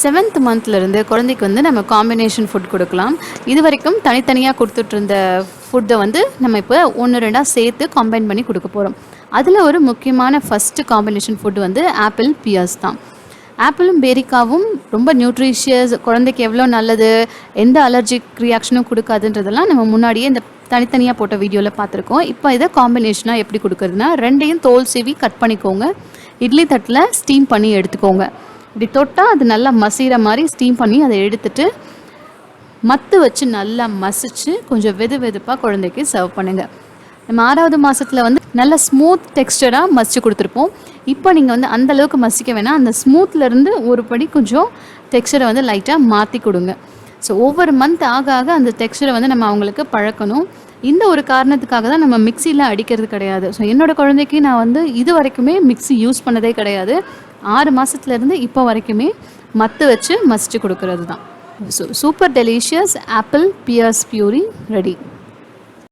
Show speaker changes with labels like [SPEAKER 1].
[SPEAKER 1] 7th மந்த்லேருந்து குழந்தைக்கு வந்து நம்ம காம்பினேஷன் ஃபுட் கொடுக்கலாம். இது வரைக்கும் தனித்தனியாக கொடுத்துட்ருந்த ஃபுட்டை வந்து நம்ம இப்போ 1-2 சேர்த்து கம்பைன் பண்ணி கொடுக்க போகிறோம். அதில் ஒரு முக்கியமான ஃபஸ்ட்டு காம்பினேஷன் ஃபுட் வந்து ஆப்பிள் பியர்ஸ் தான். ஆப்பிளும் பேரிக்காவும் ரொம்ப நியூட்ரிஷியஸ், குழந்தைக்கு எவ்வளோ நல்லது, எந்த அலர்ஜிக் ரியாக்ஷனும் கொடுக்காதுன்றதெல்லாம் நம்ம முன்னாடியே இந்த தனித்தனியாக போட்ட வீடியோவில் பார்த்துருக்கோம். இப்போ இதை காம்பினேஷனாக எப்படி கொடுக்குறதுனா, ரெண்டையும் தோல் சீவி கட் பண்ணிக்கோங்க. இட்லி தட்டில் ஸ்டீம் பண்ணி எடுத்துக்கோங்க. இப்படி தொட்டால் அது நல்லா மசிகிற மாதிரி ஸ்டீம் பண்ணி அதை எடுத்துட்டு மத்து வச்சு நல்லா மசிச்சு கொஞ்சம் வெதுப்பாக குழந்தைக்கு சர்வ் பண்ணுங்கள். நம்ம 6வது மாதத்தில் வந்து நல்ல ஸ்மூத் டெக்ஸ்டராக மசிச்சு கொடுத்துருப்போம். இப்போ நீங்கள் வந்து அந்தளவுக்கு மசிக்க வேணாம், அந்த ஸ்மூத்லேருந்து ஒரு படி கொஞ்சம் டெக்ஸ்டரை வந்து லைட்டாக மாற்றி கொடுங்க. ஸோ ஒவ்வொரு மந்த் ஆக ஆக அந்த டெக்ஸ்டரை வந்து நம்ம அவங்களுக்கு பழக்கணும். இந்த ஒரு காரணத்துக்காக தான் நம்ம மிக்சியில் அடிக்கிறது கிடையாது. ஸோ என்னோடய குழந்தைக்கு நான் வந்து இது வரைக்குமே மிக்சி யூஸ் பண்ணதே கிடையாது. 6 மாதத்துலேருந்து இப்போ வரைக்குமே மத்து வச்சு மசிச்சு கொடுக்கறது தான். So super delicious apple pears puree ready.